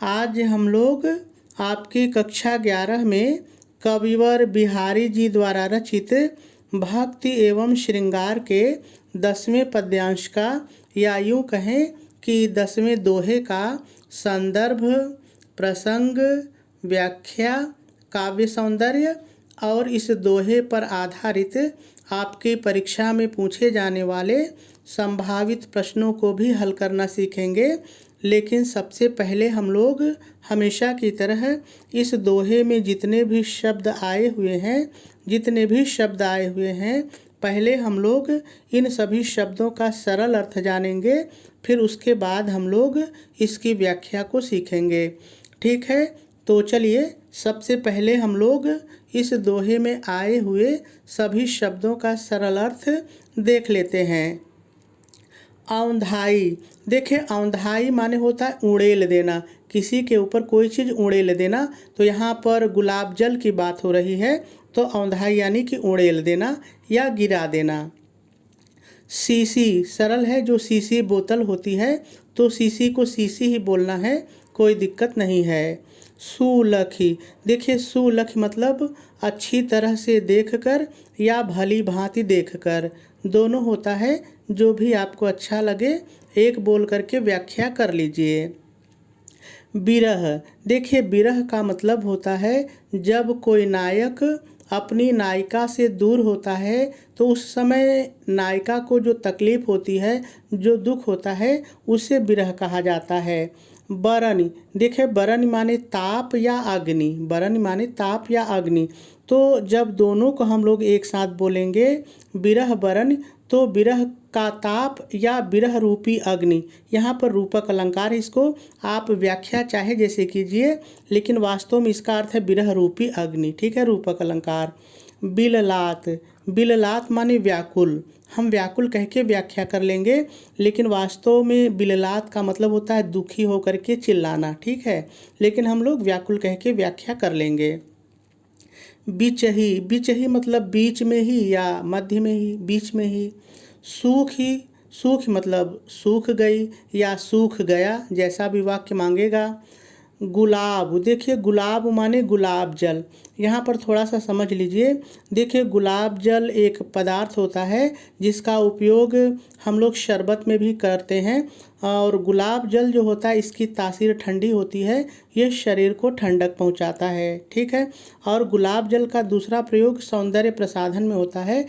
आज हम लोग आपकी कक्षा 11 में कविवर बिहारी जी द्वारा रचित भक्ति एवं श्रृंगार के 10वें पद्यांश का या यूँ कहें कि 10वें दोहे का संदर्भ, प्रसंग, व्याख्या, काव्य सौंदर्य और इस दोहे पर आधारित आपकी परीक्षा में पूछे जाने वाले संभावित प्रश्नों को भी हल करना सीखेंगे। लेकिन सबसे पहले हम लोग हमेशा की तरह इस दोहे में जितने भी शब्द आए हुए हैं पहले हम लोग इन सभी शब्दों का सरल अर्थ जानेंगे, फिर उसके बाद हम लोग इसकी व्याख्या को सीखेंगे। ठीक है, तो चलिए सबसे पहले हम लोग इस दोहे में आए हुए सभी शब्दों का सरल अर्थ देख लेते हैं। औंधाई, देखिए औंधाई माने होता है उड़ेल देना, किसी के ऊपर कोई चीज़ उड़ेल देना। तो यहाँ पर गुलाब जल की बात हो रही है, तो औंधाई यानी कि उड़ेल देना या गिरा देना। सीसी, सरल है, जो सीसी बोतल होती है तो सीसी को सीसी ही बोलना है, कोई दिक्कत नहीं है। सुलखी, देखिए सुलखी मतलब अच्छी तरह से देखकर या भली भांति देखकर, दोनों होता है। जो भी आपको अच्छा लगे एक बोल करके व्याख्या कर लीजिए। विरह, देखिए विरह का मतलब होता है जब कोई नायक अपनी नायिका से दूर होता है तो उस समय नायिका को जो तकलीफ़ होती है, जो दुख होता है, उसे विरह कहा जाता है। बरन, देखिए बरन माने ताप या अग्नि, बरन माने ताप या अग्नि। तो जब दोनों को हम लोग एक साथ बोलेंगे विरह बरन, तो विरह का ताप या विरह रूपी अग्नि, यहाँ पर रूपक अलंकार, इसको आप व्याख्या चाहे जैसे कीजिए, लेकिन वास्तव में इसका अर्थ है विरह रूपी अग्नि। ठीक है, रूपक अलंकार। बिललात, बिललात माने व्याकुल, हम व्याकुल कह के व्याख्या कर लेंगे, लेकिन वास्तव में बिललात का मतलब होता है दुखी होकर के चिल्लाना। ठीक है, लेकिन हम लोग व्याकुल कह के व्याख्या कर लेंगे। बिचही, बिचही मतलब बीच में ही या मध्य में ही, बीच में ही। सूखी, सूख मतलब सूख गई या सूख गया, जैसा भी वाक्य मांगेगा। गुलाब, देखिए गुलाब माने गुलाब जल, यहाँ पर थोड़ा सा समझ लीजिए। देखिए गुलाब जल एक पदार्थ होता है जिसका उपयोग हम लोग शरबत में भी करते हैं, और गुलाब जल जो होता है इसकी तासीर ठंडी होती है, ये शरीर को ठंडक पहुंचाता है। ठीक है, और गुलाब जल का दूसरा प्रयोग सौंदर्य प्रसाधन में होता है,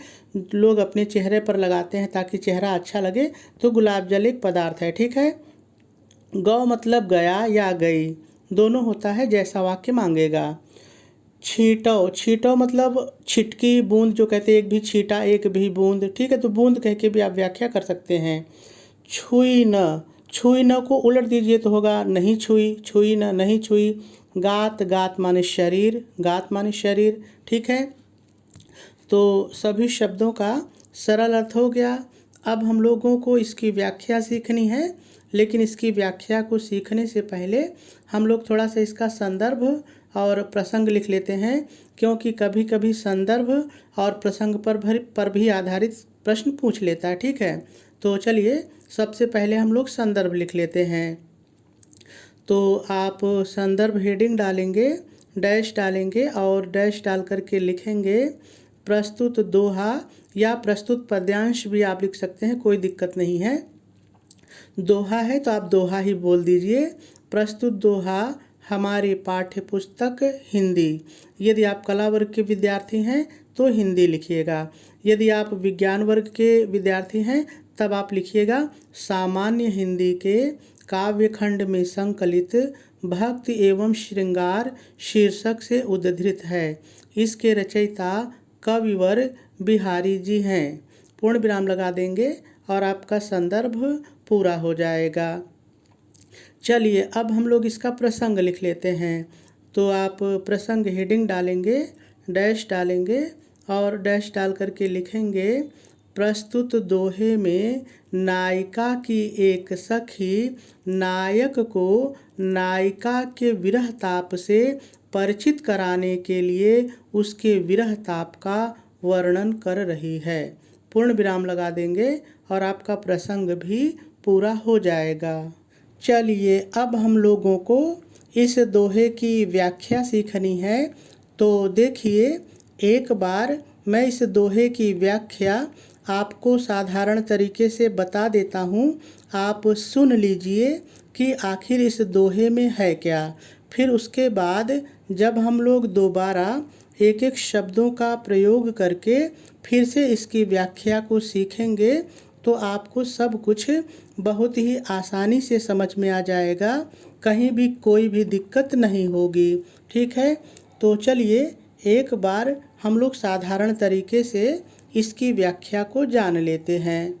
लोग अपने चेहरे पर लगाते हैं ताकि चेहरा अच्छा लगे, तो गुलाब जल एक पदार्थ है। ठीक है, गौ मतलब गया या गई, दोनों होता है जैसा वाक्य मांगेगा। छींटो, छींटो मतलब छिटकी बूंद, जो कहते हैं एक भी छींटा एक भी बूंद। ठीक है, तो बूंद कह के भी आप व्याख्या कर सकते हैं। छुई न, छुई न को उलट दीजिए तो होगा नहीं छुई, छुई न नहीं छुई। गात, गात माने शरीर, गात माने शरीर। ठीक है, तो सभी शब्दों का सरल अर्थ हो गया। अब हम लोगों को इसकी व्याख्या सीखनी है, लेकिन इसकी व्याख्या को सीखने से पहले हम लोग थोड़ा सा इसका संदर्भ और प्रसंग लिख लेते हैं, क्योंकि कभी कभी संदर्भ और प्रसंग पर भी आधारित प्रश्न पूछ लेता है। ठीक है, तो चलिए सबसे पहले हम लोग संदर्भ लिख लेते हैं। तो आप संदर्भ हेडिंग डालेंगे, डैश डालेंगे और डैश डाल करके लिखेंगे प्रस्तुत दोहा, या प्रस्तुत पद्यांश भी आप लिख सकते हैं, कोई दिक्कत नहीं है। दोहा है तो आप दोहा ही बोल दीजिए। प्रस्तुत दोहा हमारी पाठ्य पुस्तक हिंदी। यदि आप कला वर्ग के विद्यार्थी हैं तो हिंदी लिखिएगा, यदि आप विज्ञान वर्ग के विद्यार्थी हैं तब आप लिखिएगा सामान्य हिंदी के काव्य खंड में संकलित भक्ति एवं श्रृंगार शीर्षक से उद्धृत है। इसके रचयिता कविवर बिहारी जी हैं। पूर्ण विराम लगा देंगे और आपका संदर्भ पूरा हो जाएगा। चलिए अब हम लोग इसका प्रसंग लिख लेते हैं। तो आप प्रसंग हेडिंग डालेंगे, डैश डालेंगे और डैश डाल करके लिखेंगे प्रस्तुत दोहे में नायिका की एक सखी नायक को नायिका के विरह ताप से परिचित कराने के लिए उसके विरह ताप का वर्णन कर रही है। पूर्ण विराम लगा देंगे और आपका प्रसंग भी पूरा हो जाएगा। चलिए अब हम लोगों को इस दोहे की व्याख्या सीखनी है तो देखिए, एक बार मैं इस दोहे की व्याख्या आपको साधारण तरीके से बता देता हूँ। आप सुन लीजिए कि आखिर इस दोहे में है क्या। फिर उसके बाद जब हम लोग दोबारा एक एक शब्दों का प्रयोग करके फिर से इसकी व्याख्या को सीखेंगे तो आपको सब कुछ बहुत ही आसानी से समझ में आ जाएगा, कहीं भी कोई भी दिक्कत नहीं होगी। ठीक है, तो चलिए एक बार हम लोग साधारण तरीके से इसकी व्याख्या को जान लेते हैं।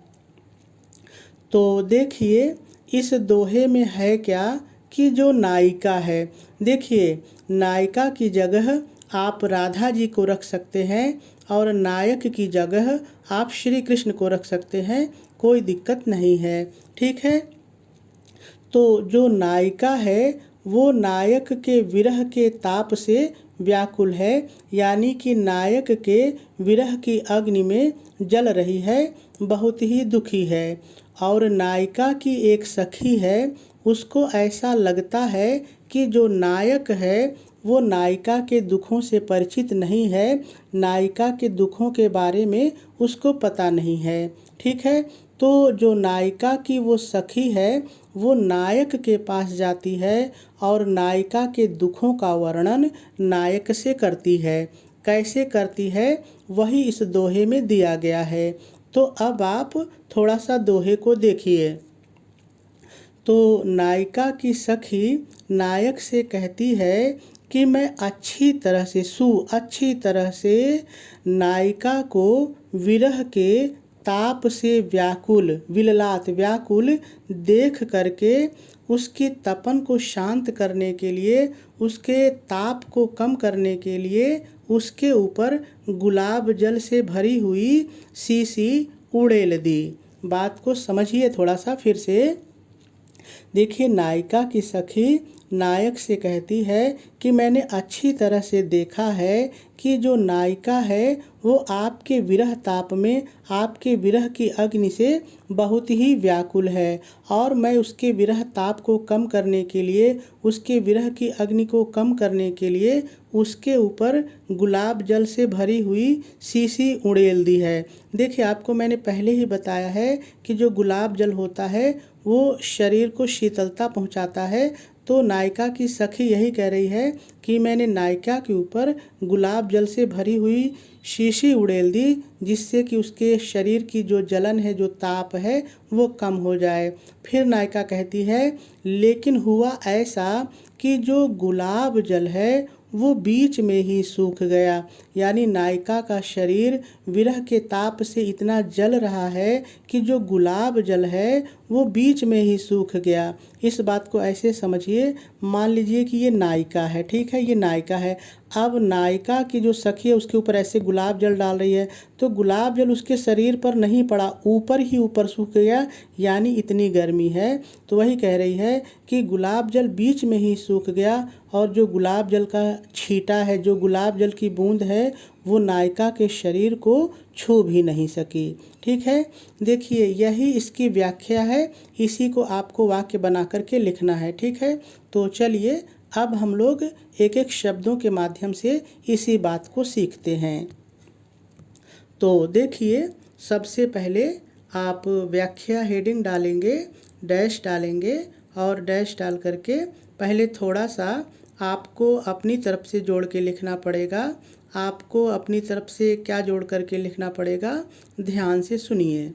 तो देखिए, इस दोहे में है क्या कि जो नायिका है, देखिए नायिका की जगह आप राधा जी को रख सकते हैं और नायक की जगह आप श्री कृष्ण को रख सकते हैं, कोई दिक्कत नहीं है। ठीक है, तो जो नायिका है वो नायक के विरह के ताप से व्याकुल है, यानी कि नायक के विरह की अग्नि में जल रही है, बहुत ही दुखी है। और नायिका की एक सखी है, उसको ऐसा लगता है कि जो नायक है वो नायिका के दुखों से परिचित नहीं है, नायिका के दुखों के बारे में उसको पता नहीं है। ठीक है, तो जो नायिका की वो सखी है वो नायक के पास जाती है और नायिका के दुखों का वर्णन नायक से करती है। कैसे करती है वही इस दोहे में दिया गया है। तो अब आप थोड़ा सा दोहे को देखिए। तो नायिका की सखी नायक से कहती है कि मैं अच्छी तरह से नायिका को विरह के ताप से व्याकुल देख करके उसकी तपन को शांत करने के लिए, उसके ताप को कम करने के लिए उसके ऊपर गुलाब जल से भरी हुई शीशी उड़ेल दी। बात को समझिए थोड़ा सा फिर से। देखिए, नायिका की सखी नायक से कहती है कि मैंने अच्छी तरह से देखा है कि जो नायिका है वो आपके विरह ताप में, आपके विरह की अग्नि से बहुत ही व्याकुल है और मैं उसके विरह ताप को कम करने के लिए, उसके विरह की अग्नि को कम करने के लिए उसके ऊपर गुलाब जल से भरी हुई शीशी उड़ेल दी है। देखिए, आपको मैंने पहले ही बताया है कि जो गुलाब जल होता है वो शरीर को शीतलता पहुंचाता है। तो नायिका की सखी यही कह रही है कि मैंने नायिका के ऊपर गुलाब जल से भरी हुई शीशी उड़ेल दी, जिससे कि उसके शरीर की जो जलन है, जो ताप है, वो कम हो जाए। फिर नायिका कहती है लेकिन हुआ ऐसा कि जो गुलाब जल है वो बीच में ही सूख गया, यानी नायिका का शरीर विरह के ताप से इतना जल रहा है कि जो गुलाब जल है वो बीच में ही सूख गया। इस बात को ऐसे समझिए, मान लीजिए कि ये नायिका है, ठीक है, ये नायिका है। अब नायिका की जो सखी है उसके ऊपर ऐसे गुलाब जल डाल रही है, तो गुलाब जल उसके शरीर पर नहीं पड़ा, ऊपर ही ऊपर सूख गया, यानी इतनी गर्मी है। तो वही कह रही है कि गुलाब जल बीच में ही सूख गया और जो गुलाब जल का छींटा है, जो गुलाब जल की बूंद है, वो नायिका के शरीर को छू भी नहीं सकी। ठीक है, देखिए यही इसकी व्याख्या है, इसी को आपको वाक्य बना करके लिखना है। ठीक है, तो चलिए अब हम लोग एक एक शब्दों के माध्यम से इसी बात को सीखते हैं। तो देखिए, सबसे पहले आप व्याख्या हेडिंग डालेंगे, डैश डालेंगे और डैश डाल करके पहले थोड़ा सा आपको अपनी तरफ से जोड़ के लिखना पड़ेगा। आपको अपनी तरफ से क्या जोड़ करके लिखना पड़ेगा, ध्यान से सुनिए।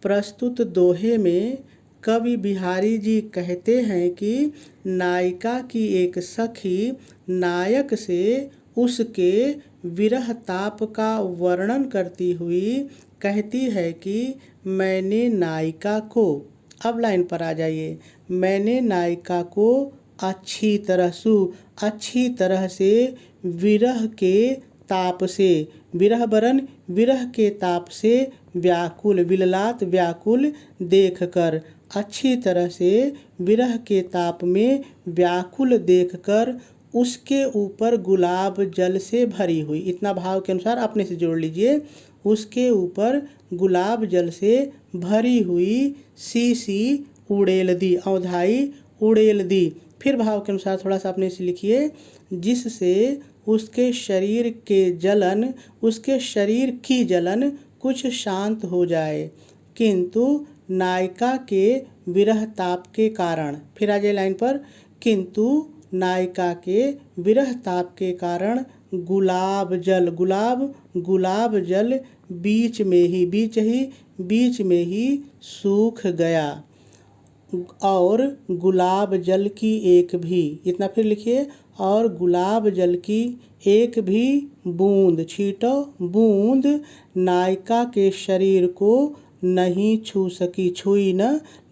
प्रस्तुत दोहे में कवि बिहारी जी कहते हैं कि नायिका की एक सखी नायक से उसके विरह ताप का वर्णन करती हुई कहती है कि मैंने नायिका को, अब लाइन पर आ जाइए, मैंने नायिका को अच्छी तरह से विरह के ताप से, विरह बरन विरह के ताप से व्याकुल, विललात व्याकुल देखकर, अच्छी तरह से विरह के ताप में व्याकुल देखकर उसके ऊपर गुलाब जल से भरी हुई, इतना भाव के अनुसार अपने से जोड़ लीजिए, उसके ऊपर गुलाब जल से भरी हुई शीशी उड़ेल दी, अवधाई उड़ेल दी। फिर भाव के अनुसार थोड़ा सा अपने से लिखिए, जिससे उसके शरीर की जलन कुछ शांत हो जाए, किंतु नायिका के विरह ताप के कारण। फिर आ जाए लाइन पर, किंतु नायिका के विरह ताप के कारण गुलाब जल बीच में ही सूख गया, और गुलाब जल की एक भी, इतना फिर लिखिए, और गुलाब जल की एक भी बूंद, छींटो बूंद, नायिका के शरीर को नहीं छू सकी,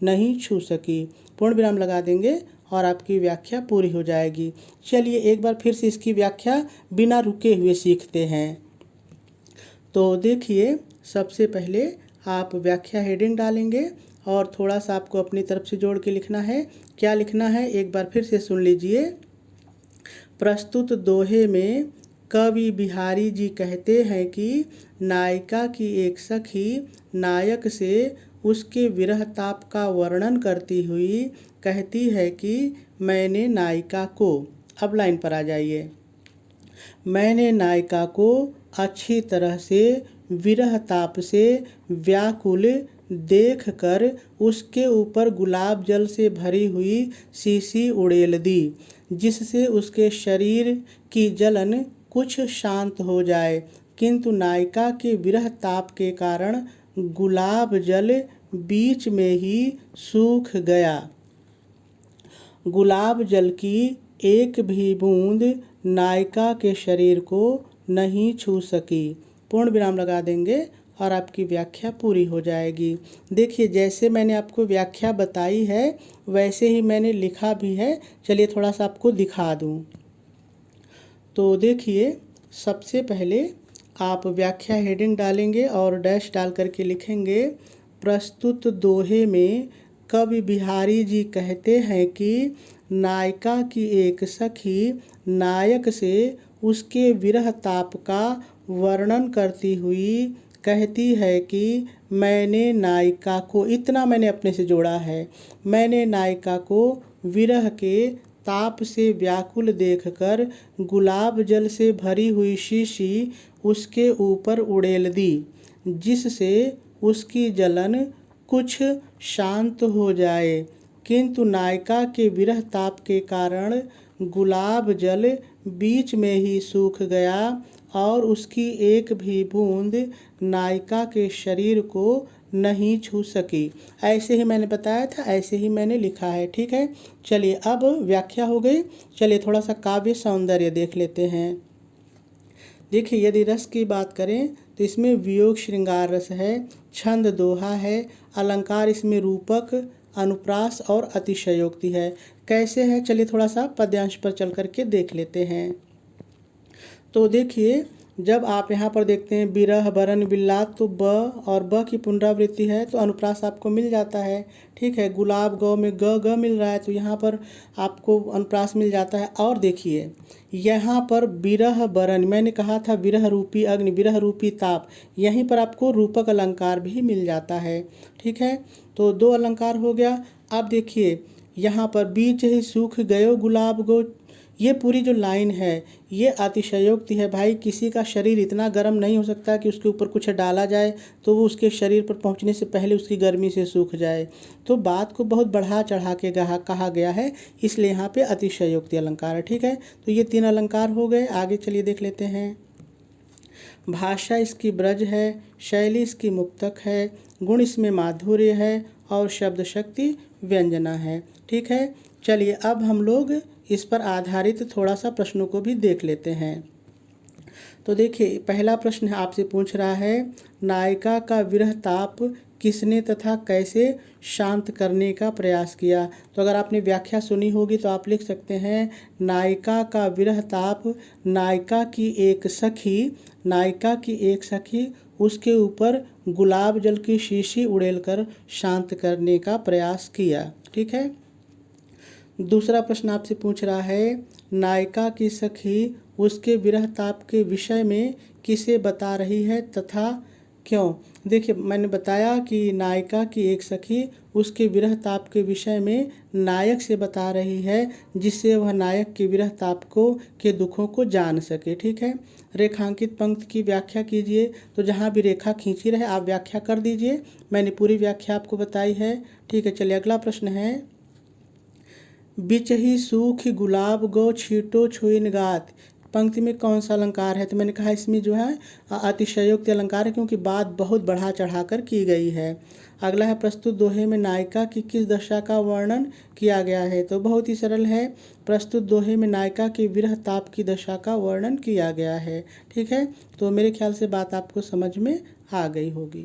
नहीं छू सकी। पूर्ण विराम लगा देंगे और आपकी व्याख्या पूरी हो जाएगी। चलिए एक बार फिर से इसकी व्याख्या बिना रुके हुए सीखते हैं। तो देखिए, सबसे पहले आप व्याख्या हेडिंग डालेंगे और थोड़ा सा आपको अपनी तरफ से जोड़ के लिखना है। क्या लिखना है एक बार फिर से सुन लीजिए। प्रस्तुत दोहे में कवि बिहारी जी कहते हैं कि नायिका की एक सखी नायक से उसके विरह ताप का वर्णन करती हुई कहती है कि मैंने नायिका को, अब लाइन पर आ जाइए, मैंने नायिका को अच्छी तरह से विरह ताप से व्याकुल देखकर उसके ऊपर गुलाब जल से भरी हुई शीशी उड़ेल दी, जिससे उसके शरीर की जलन कुछ शांत हो जाए, किंतु नायिका के विरह ताप के कारण गुलाब जल बीच में ही सूख गया, गुलाब जल की एक भी बूंद नायिका के शरीर को नहीं छू सकी। पूर्ण विराम लगा देंगे और आपकी व्याख्या पूरी हो जाएगी। देखिए, जैसे मैंने आपको व्याख्या बताई है वैसे ही मैंने लिखा भी है। चलिए थोड़ा सा आपको दिखा दूं। तो देखिए, सबसे पहले आप व्याख्या हेडिंग डालेंगे और डैश डाल करके लिखेंगे, प्रस्तुत दोहे में कवि बिहारी जी कहते हैं कि नायिका की एक सखी नायक से उसके विरह ताप का वर्णन करती हुई कहती है कि मैंने नायिका को, इतना मैंने अपने से जोड़ा है, मैंने नायिका को विरह के ताप से व्याकुल देखकर गुलाब जल से भरी हुई शीशी उसके ऊपर उड़ेल दी, जिससे उसकी जलन कुछ शांत हो जाए, किंतु नायिका के विरह ताप के कारण गुलाब जल बीच में ही सूख गया और उसकी एक भी बूंद नायिका के शरीर को नहीं छू सकी। ऐसे ही मैंने बताया था, ऐसे ही मैंने लिखा है। ठीक है, चलिए अब व्याख्या हो गई। चलिए थोड़ा सा काव्य सौंदर्य देख लेते हैं। देखिए, यदि रस की बात करें तो इसमें वियोग श्रृंगार रस है, छंद दोहा है, अलंकार इसमें रूपक, अनुप्रास और अतिशयोक्ति है। कैसे है, चलिए थोड़ा सा पद्यांश पर चल करके देख लेते हैं। तो देखिए, जब आप यहाँ पर देखते हैं बिरह बरन बिल्लात, तो ब और ब की पुनरावृत्ति है तो अनुप्रास आपको मिल जाता है। ठीक है, गुलाब गौ में ग मिल रहा है तो यहाँ पर आपको अनुप्रास मिल जाता है। और देखिए, यहाँ पर बिरह बरन, मैंने कहा था विरह रूपी अग्नि, विरह रूपी ताप, यहीं पर आपको रूपक अलंकार भी मिल जाता है। ठीक है, तो दो अलंकार हो गया। अब देखिए, यहाँ पर बीच ही सूख गयो गुलाब गो, ये पूरी जो लाइन है ये अतिशयोक्ति है। भाई, किसी का शरीर इतना गर्म नहीं हो सकता कि उसके ऊपर कुछ डाला जाए तो वो उसके शरीर पर पहुंचने से पहले उसकी गर्मी से सूख जाए। तो बात को बहुत बढ़ा चढ़ा के कहा गया है, इसलिए यहाँ पे अतिशयोक्ति अलंकार है। ठीक है, तो ये तीन अलंकार हो गए। आगे चलिए देख लेते हैं। भाषा इसकी ब्रज है, शैली इसकी मुक्तक है, गुण इसमें माधुर्य है और शब्द शक्ति व्यंजना है। ठीक है, चलिए अब हम लोग इस पर आधारित थोड़ा सा प्रश्नों को भी देख लेते हैं। तो देखिए, पहला प्रश्न आपसे पूछ रहा है, नायिका का विरह ताप किसने तथा कैसे शांत करने का प्रयास किया। तो अगर आपने व्याख्या सुनी होगी तो आप लिख सकते हैं, नायिका का विरह ताप नायिका की एक सखी उसके ऊपर गुलाब जल की शीशी उड़ेलकर शांत करने का प्रयास किया। ठीक है, दूसरा प्रश्न आपसे पूछ रहा है, नायिका की सखी उसके विरह ताप के विषय में किसे बता रही है तथा क्यों। देखिए, मैंने बताया कि नायिका की एक सखी उसके विरह ताप के विषय में नायक से बता रही है, जिससे वह नायक के विरह ताप को के दुखों को जान सके। ठीक है। रेखांकित पंक्ति की व्याख्या कीजिए। तो जहाँ भी रेखा खींची रहे आप व्याख्या कर दीजिए। मैंने पूरी व्याख्या आपको बताई है। ठीक है, चलिए अगला प्रश्न है। बिचही सूखी गुलाब गो छीटो छुइन गात, पंक्ति में कौन सा अलंकार है? तो मैंने कहा इसमें जो है अतिशयोक्त अलंकार है, क्योंकि बात बहुत बढ़ा चढ़ाकर की गई है। अगला है, प्रस्तुत दोहे में नायिका की किस दशा का वर्णन किया गया है? तो बहुत ही सरल है, प्रस्तुत दोहे में नायिका के विरह ताप की दशा का वर्णन किया गया है। ठीक है, तो मेरे ख्याल से बात आपको समझ में आ गई होगी।